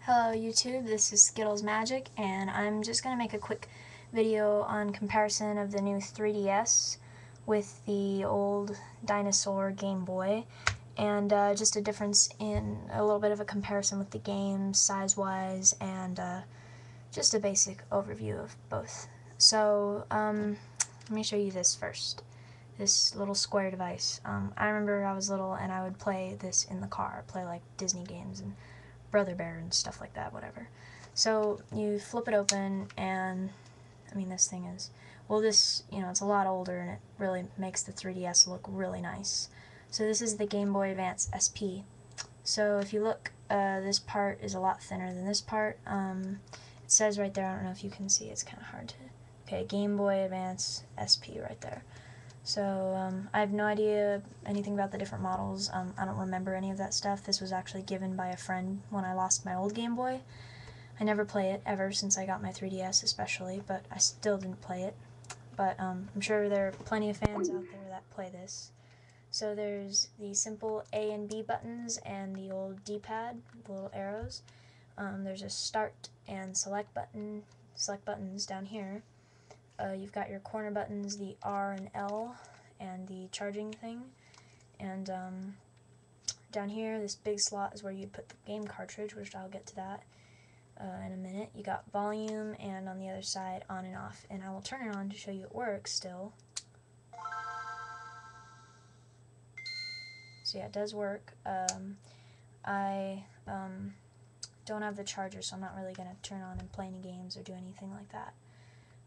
Hello YouTube, this is Skittles Magic, and I'm just going to make a quick video on comparison of the new 3DS with the old dinosaur Game Boy, and just a difference in a little bit of a comparison with the games size-wise, and just a basic overview of both. So let me show you this first, this little square device. I remember I was little and I would play this in the car, play like Disney games and Brother Bear and stuff like that, whatever. So you flip it open, and I mean, this thing is, well, this, it's a lot older, and it really makes the 3DS look really nice. So this is the Game Boy Advance SP. So if you look, this part is a lot thinner than this part. It says right there, I don't know if you can see, it's kind of hard to, okay, Game Boy Advance SP right there. So I have no idea anything about the different models. I don't remember any of that stuff. This was actually given by a friend when I lost my old Game Boy. I never play it ever since I got my 3DS especially, but I still didn't play it. But I'm sure there are plenty of fans out there that play this. So there's the simple A and B buttons and the old D-pad, the little arrows. There's a start and select buttons down here. You've got your corner buttons, the R and L, and the charging thing. And down here, this big slot is where you'd put the game cartridge, which I'll get to that in a minute. You got volume, and on the other side, on and off. And I will turn it on to show you it works still. So yeah, it does work. I don't have the charger, so I'm not really going to turn on and play any games or do anything like that.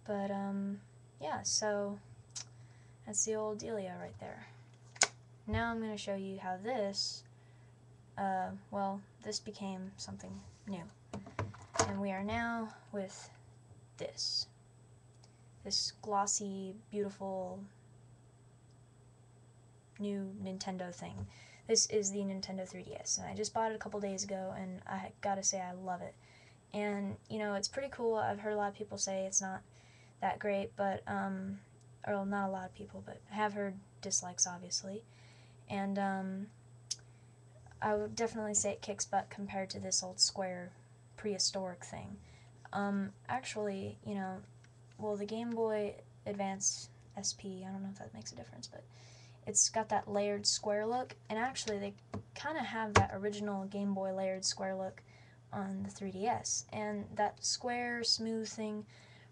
But, yeah, so that's the old dealio right there. Now I'm going to show you how this, well, this became something new. And we are now with this glossy, beautiful, new Nintendo thing. This is the Nintendo 3DS, and I just bought it a couple days ago, and I gotta say I love it. And, it's pretty cool. I've heard a lot of people say it's not that great, but, or not a lot of people, but I have heard dislikes, obviously, and, I would definitely say it kicks butt compared to this old square prehistoric thing. Actually, well, the Game Boy Advance SP, I don't know if that makes a difference, but it's got that layered square look, and actually they kind of have that original Game Boy layered square look on the 3DS, and that square, smooth thing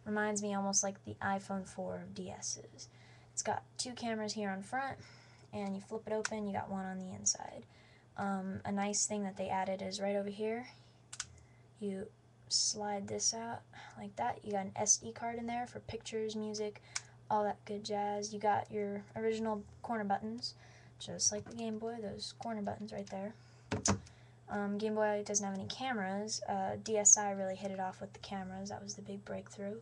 reminds me almost like the iPhone 4 of DS's. It's got two cameras here on front, and you flip it open, you got one on the inside. A nice thing that they added is right over here. You slide this out like that. You got an SD card in there for pictures, music, all that good jazz. You got your original corner buttons, just like the Game Boy, those corner buttons right there. Game Boy doesn't have any cameras. DSi really hit it off with the cameras. That was the big breakthrough.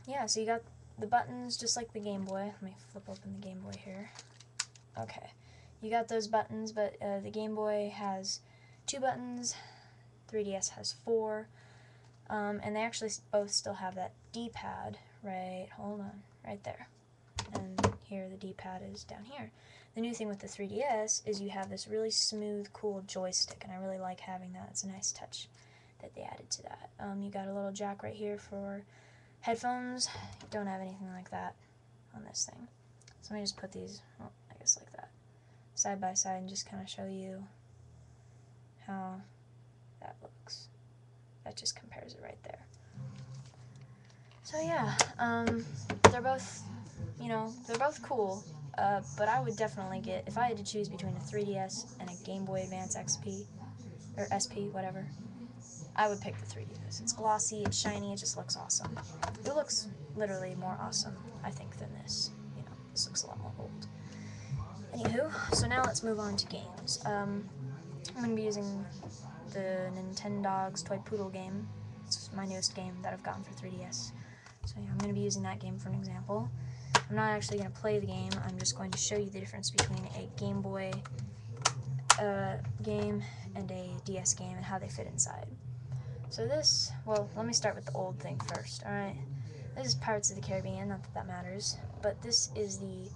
Yeah, so you got the buttons just like the Game Boy. Let me flip open the Game Boy here. Okay, you got those buttons, but the Game Boy has 2 buttons, 3DS has 4, and they actually both still have that D-pad, right, hold on, right there. And here the D-pad is down here. The new thing with the 3DS is you have this really smooth, cool joystick, and I really like having that. It's a nice touch that they added to that. You got a little jack right here for headphones. You don't have anything like that on this thing. So let me just put these, well, I guess like that, side by side, and just kind of show you how that looks. That just compares it right there. So yeah, they're both, they're both cool, but I would definitely get, if I had to choose between a 3DS and a Game Boy Advance XP, or SP, whatever, I would pick the 3DS. It's glossy, it's shiny, it just looks awesome. It looks literally more awesome, I think, than this. This looks a lot more old. Anywho, so now let's move on to games. I'm going to be using the Nintendogs Toy Poodle game. It's my newest game that I've gotten for 3DS. So yeah, I'm going to be using that game for an example. I'm not actually going to play the game, I'm just going to show you the difference between a Game Boy game and a DS game and how they fit inside. So this, well, let me start with the old thing first, alright? This is Pirates of the Caribbean, not that that matters, but this is the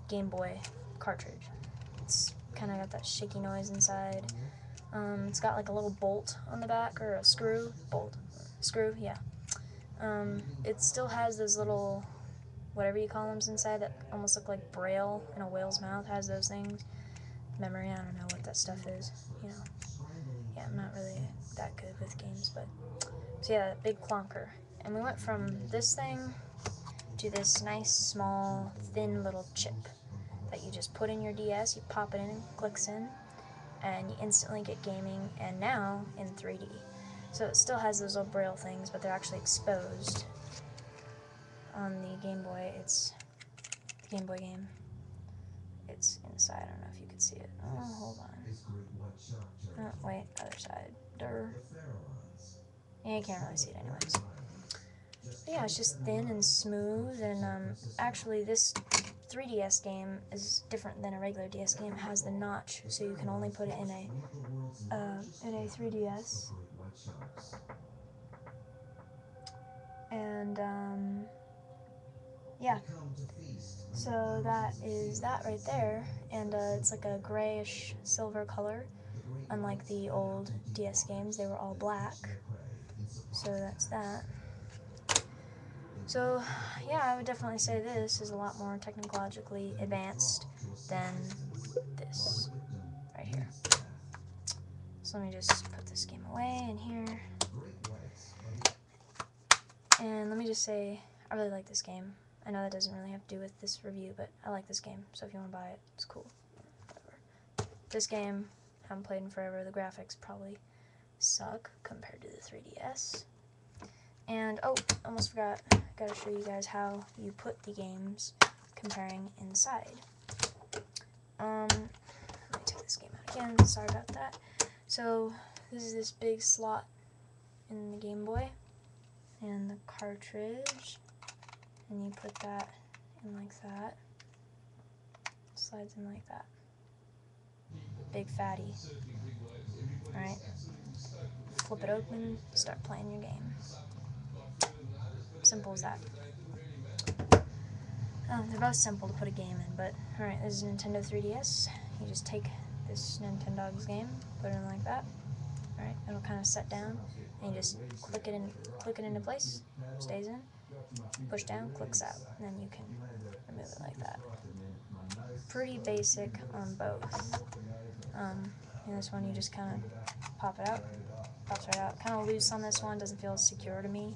Game Boy cartridge. It's kind of got that shaky noise inside. It's got like a little bolt on the back, or a screw, yeah. It still has those little, whatever you call them inside, that almost look like braille in a whale's mouth, has those things. Memory, I don't know what that stuff is, you know. Yeah, I'm not really that good with games, but, so yeah, big clunker. And we went from this thing to this nice, small, thin little chip that you just put in your DS, you pop it in, it clicks in, and you instantly get gaming, and now in 3D. So it still has those little braille things, but they're actually exposed. On the Game Boy, it's the Game Boy game. It's inside, I don't know if you can see it. Oh, hold on. Oh, wait, other side. Durr. Yeah, you can't really see it anyways. But yeah, it's just thin and smooth, and actually this 3DS game is different than a regular DS game. It has the notch, so you can only put it in a 3DS. And yeah, so that is that right there, and it's like a grayish silver color, unlike the old DS games, they were all black, so that's that. So yeah, I would definitely say this is a lot more technologically advanced than this right here. So let me just put this game away in here, and let me just say I really like this game. I know that doesn't really have to do with this review, but I like this game, so if you want to buy it, it's cool. Whatever. This game, haven't played in forever, the graphics probably suck compared to the 3DS. And, oh, almost forgot, gotta show you guys how you put the games comparing inside. Let me take this game out again, sorry about that. So, this is this big slot in the Game Boy, and the cartridge, and you put that in like that, slides in like that. Big fatty. Alright, flip it open, start playing your game. Simple as that. They're both simple to put a game in, but alright, this is a Nintendo 3DS. You just take this Nintendo's game, put it in like that. Alright, it'll kind of set down, and you just click it into place, stays in, push down, clicks out, and then you can remove it like that. Pretty basic on both. In this one you just kind of pop it out, pops right out. Kind of loose on this one, doesn't feel as secure to me.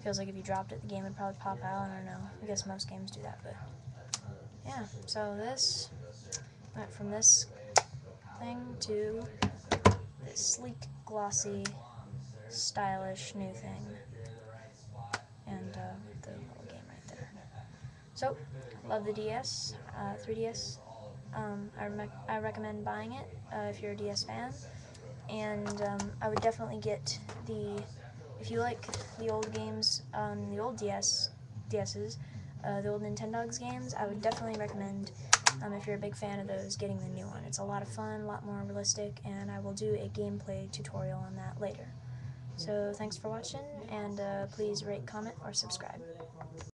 Feels like if you dropped it, the game would probably pop out. I don't know. I guess most games do that, but yeah. So this went from this thing to this sleek, glossy, stylish new thing, and the little game right there. So, love the DS, 3DS. I recommend buying it if you're a DS fan, and I would definitely get if you like the old games on the old DSs, the old Nintendo's games, I would definitely recommend, if you're a big fan of those, getting the new one. It's a lot of fun, a lot more realistic, and I will do a gameplay tutorial on that later. So thanks for watching, and please rate, comment, or subscribe.